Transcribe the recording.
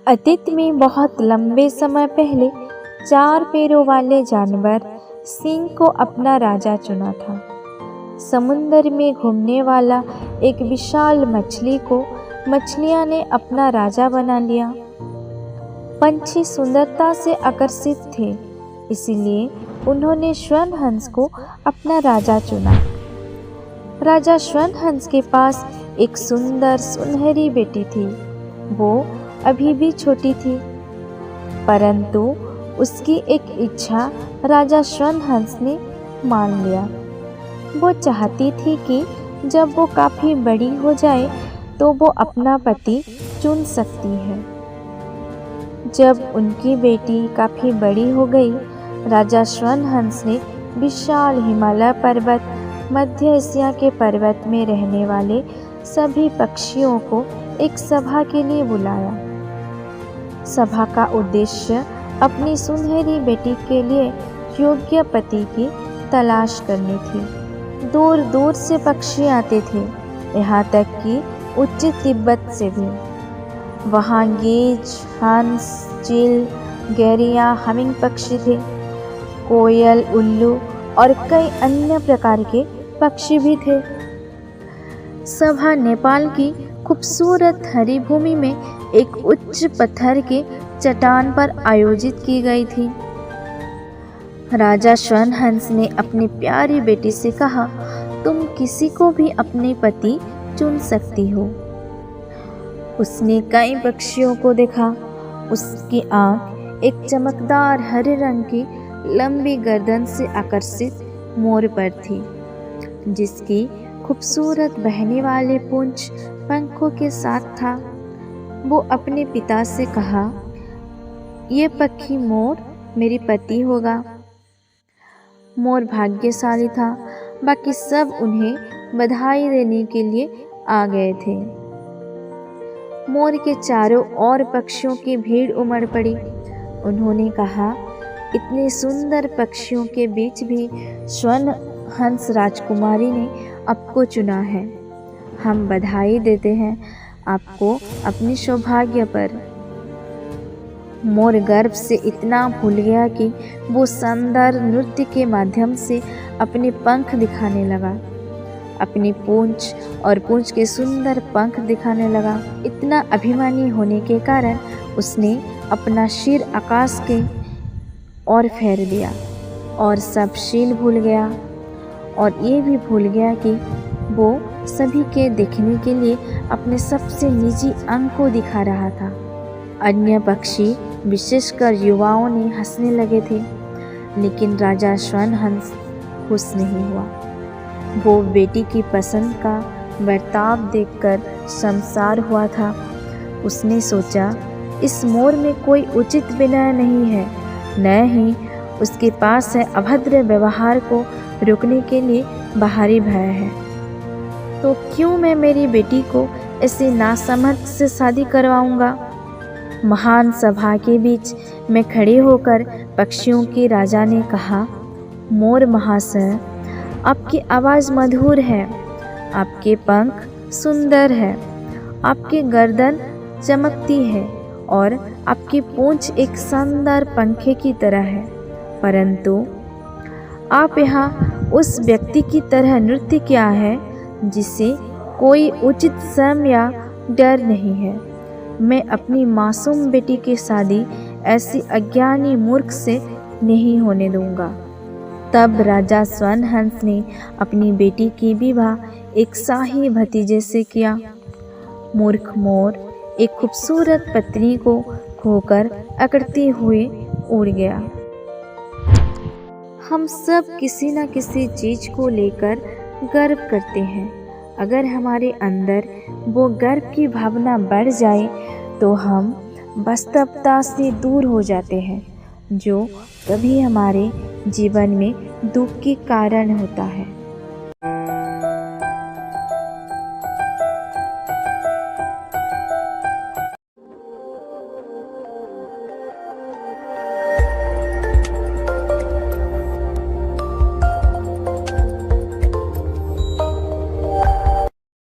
अतीत में बहुत लंबे समय पहले 4 पैरों वाले जानवर सिंह को अपना राजा चुना था। समुद्र में घूमने वाला एक विशाल मछली को मछलियां ने अपना राजा बना लिया। पंछी सुंदरता से आकर्षित थे, इसलिए उन्होंने स्वर्ण हंस को अपना राजा चुना। राजा स्वर्ण हंस के पास एक सुंदर सुनहरी बेटी थी। वो अभी भी छोटी थी, परंतु उसकी एक इच्छा राजा स्वर्ण हंस ने मान लिया। वो चाहती थी कि जब वो काफ़ी बड़ी हो जाए तो वो अपना पति चुन सकती है। जब उनकी बेटी काफ़ी बड़ी हो गई, राजा स्वर्ण हंस ने विशाल हिमालय पर्वत, मध्य एशिया के पर्वत में रहने वाले सभी पक्षियों को एक सभा के लिए बुलाया। सभा का उद्देश्य अपनी सुनहरी बेटी के लिए योग्य पति की तलाश करनी थी। दूर दूर से पक्षी आते थे, यहाँ तक कि उच्च तिब्बत से भी। वहाँ गीज, हंस, चील, गैरिया, हमिंग पक्षी थे, कोयल, उल्लू और कई अन्य प्रकार के पक्षी भी थे। सभा नेपाल की खूबसूरत हरी भूमि में एक उच्च पत्थर के चट्टान पर आयोजित की गई थी। राजा स्वर्ण हंस ने अपनी प्यारी बेटी से कहा, तुम किसी को भी अपने पति चुन सकती हो। उसने कई पक्षियों को देखा। उसकी आंख एक चमकदार हरे रंग की लंबी गर्दन से आकर्षित मोर पर थी, जिसकी खूबसूरत बहने वाले पूंछ पंखों के साथ था। वो अपने पिता से कहा, ये पक्षी मोर मेरे पति होगा। मोर भाग्यशाली था। बाकी सब उन्हें बधाई देने के लिए आ गए थे। मोर के चारों ओर पक्षियों की भीड़ उमड़ पड़ी। उन्होंने कहा, इतने सुंदर पक्षियों के बीच भी स्वर्ण हंस राजकुमारी ने आपको चुना है। हम बधाई देते हैं आपको अपनी सौभाग्य पर। मोर गर्व से इतना भूल गया कि वो शानदार नृत्य के माध्यम से अपने पंख दिखाने लगा। अपनी पूंछ और पूंछ के सुंदर पंख दिखाने लगा। इतना अभिमानी होने के कारण उसने अपना सिर आकाश के ओर फेर दिया और सब शील भूल गया, और ये भी भूल गया कि वो सभी के देखने के लिए अपने सबसे निजी अंग को दिखा रहा था। अन्य पक्षी, विशेषकर युवाओं ने हंसने लगे थे, लेकिन राजा स्वर्ण हंस खुश नहीं हुआ। वो बेटी की पसंद का बर्ताव देखकर शर्मसार हुआ था। उसने सोचा, इस मोर में कोई उचित विनय नहीं है, न ही उसके पास है अभद्र व्यवहार को रोकने के लिए बाहरी भय है। तो क्यों मैं मेरी बेटी को ऐसे नासमझ से शादी करवाऊंगा। महान सभा के बीच में खड़े होकर पक्षियों के राजा ने कहा, मोर महाशय, आपकी आवाज़ मधुर है, आपके पंख सुंदर है, आपकी गर्दन चमकती है और आपकी पूंछ एक शानदार पंखे की तरह है, परंतु आप यहाँ उस व्यक्ति की तरह नृत्य किया है जिसे कोई उचित शर्म या डर नहीं है। मैं अपनी मासूम बेटी की शादी ऐसी अज्ञानी मूर्ख से नहीं होने दूंगा। तब राजा स्वर्ण हंस ने अपनी बेटी की विवाह एक शाही भतीजे से किया। मूर्ख मोर एक खूबसूरत पत्नी को खोकर अकड़ते हुए उड़ गया। हम सब किसी न किसी चीज़ को लेकर गर्व करते हैं। अगर हमारे अंदर वो गर्व की भावना बढ़ जाए तो हम वास्तवता से दूर हो जाते हैं, जो कभी हमारे जीवन में दुख के कारण होता है।